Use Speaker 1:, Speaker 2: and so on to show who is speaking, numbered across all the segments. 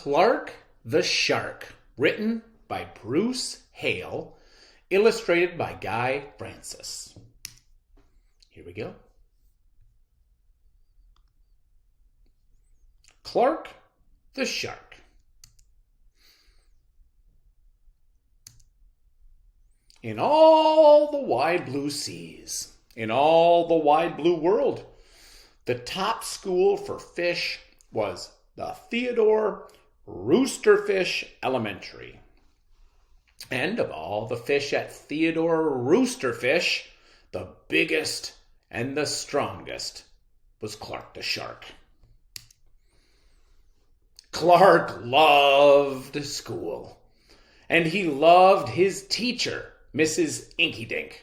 Speaker 1: Clark the Shark, written by Bruce Hale, illustrated by Guy Francis. Here we go. Clark the Shark. In all the wide blue seas, in all the wide blue world, the top school for fish was the Theodore Roosterfish Elementary. And of all the fish at Theodore Roosterfish, the biggest and the strongest was Clark the Shark. Clark loved school, and he loved his teacher, Mrs. Inkydink.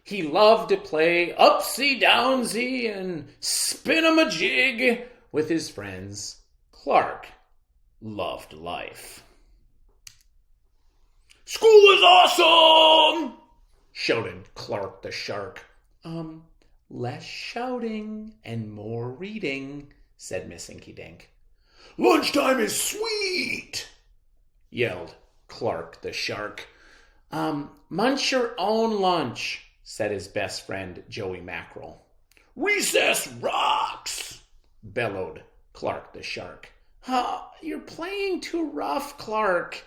Speaker 1: He loved to play upsy-downsy and spin-em-a-jig with his friends. Clark loved life. "School is awesome!" shouted Clark the Shark. Less shouting and more reading," said Miss Inkydink. "Lunchtime is sweet!" yelled Clark the Shark. Munch your own lunch," said his best friend, Joey Mackerel. "Recess rocks!" bellowed Clark the Shark. You're playing too rough, Clark,"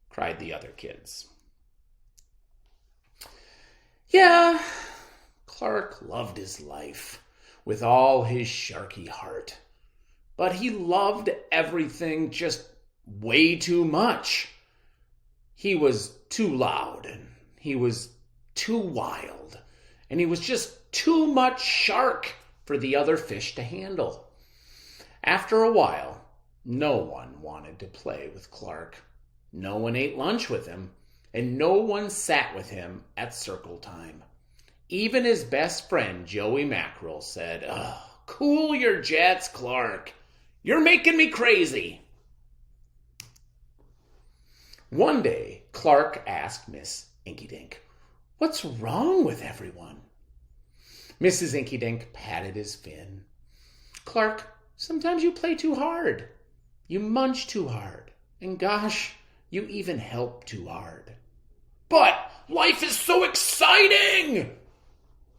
Speaker 1: cried the other kids. Yeah, Clark loved his life with all his sharky heart, but he loved everything just way too much. He was too loud, and he was too wild, and he was just too much shark for the other fish to handle. After a while, no one wanted to play with Clark. No one ate lunch with him, and no one sat with him at circle time. Even his best friend, Joey Mackerel, said, "Cool your jets, Clark. You're making me crazy." One day, Clark asked Miss Inkydink, "What's wrong with everyone?" Mrs. Inkydink patted his fin. "Clark, sometimes you play too hard. You munch too hard. And gosh, you even help too hard." "But life is so exciting!"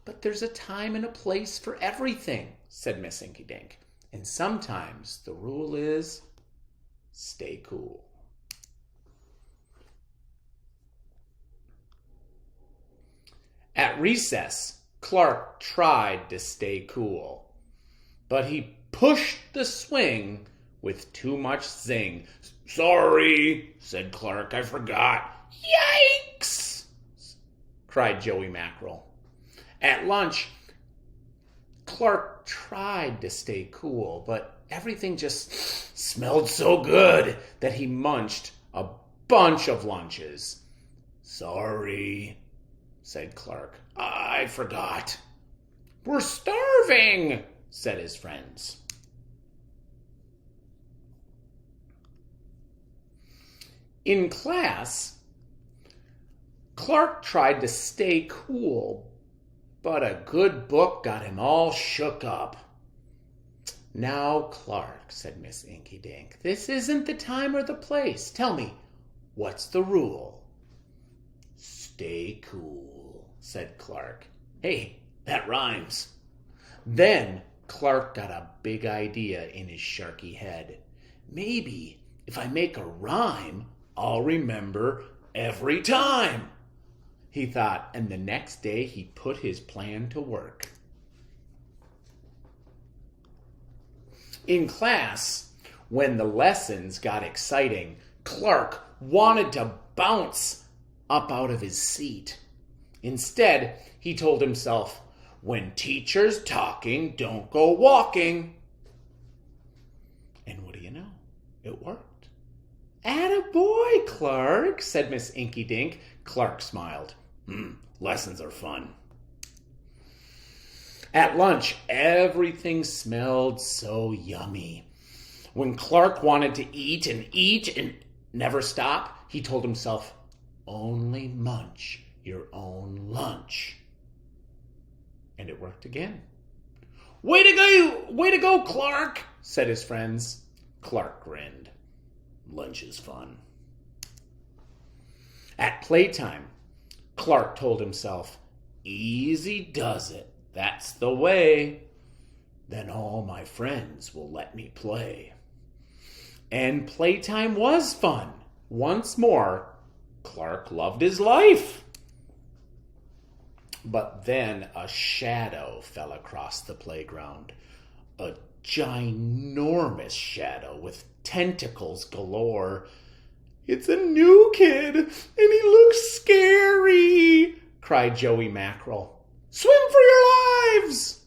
Speaker 1: "But there's a time and a place for everything," said Miss Inkydink. "And sometimes the rule is stay cool." At recess, Clark tried to stay cool, but he pushed the swing with too much zing. "Sorry," said Clark, "I forgot." "Yikes!" cried Joey Mackerel. At lunch, Clark tried to stay cool, but everything just smelled so good that he munched a bunch of lunches. "Sorry," said Clark, "I forgot." "We're starving," said his friends. In class, Clark tried to stay cool, but a good book got him all shook up. "Now, Clark," said Miss Inkydink, "this isn't the time or the place. Tell me, what's the rule?" "Stay cool," said Clark. "Hey, that rhymes." Then Clark got a big idea in his sharky head. "Maybe if I make a rhyme, I'll remember every time," he thought, and the next day he put his plan to work. In class, when the lessons got exciting, Clark wanted to bounce up out of his seat. Instead, he told himself, "When teacher's talking, don't go walking." And what do you know? It worked. "Attaboy, Clark," said Miss Inkydink. Clark smiled. Lessons are fun." At lunch, everything smelled so yummy. When Clark wanted to eat and never stop, he told himself, "Only munch your own lunch." And it worked again. Way to go, Clark," said his friends. Clark grinned. Lunch is fun. At playtime, Clark told himself, easy does it. That's the way. Then all my friends will let me play. And playtime was fun. Once more, Clark loved his life. But then a shadow fell across the playground. A ginormous shadow with tentacles galore. It's a new kid, and he looks scary, cried Joey Mackerel. Swim for your lives!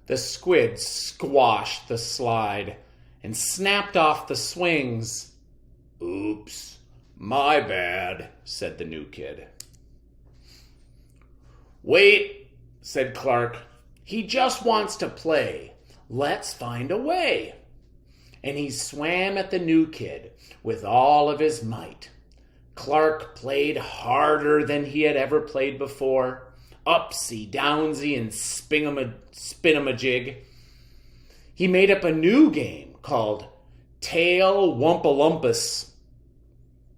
Speaker 1: The squid squashed the slide and snapped off the swings. Oops, my bad, said the new kid. Wait, said Clark. He just wants to play. Let's find a way. And he swam at the new kid with all of his might. Clark played harder than he had ever played before. Upsy, downsy, and spin-em-a-jig. He made up a new game called Tail Wumpalumpus.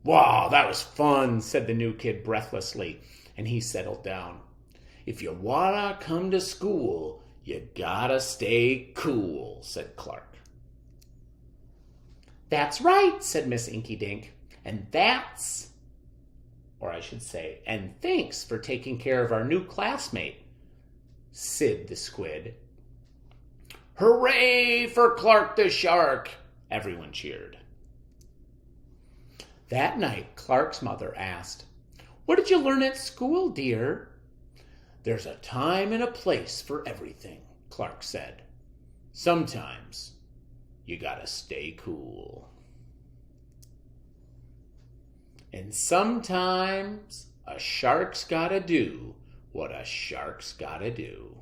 Speaker 1: Wow, that was fun, said the new kid breathlessly, and he settled down. If you wanna come to school, you gotta stay cool, said Clark. That's right, said Miss Inky Dink. And thanks for taking care of our new classmate, Sid the Squid. Hooray for Clark the Shark! Everyone cheered. That night, Clark's mother asked, What did you learn at school, dear? There's a time and a place for everything, Clark said. Sometimes you gotta stay cool. And sometimes a shark's gotta do what a shark's gotta do.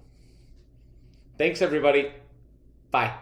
Speaker 1: Thanks, everybody. Bye.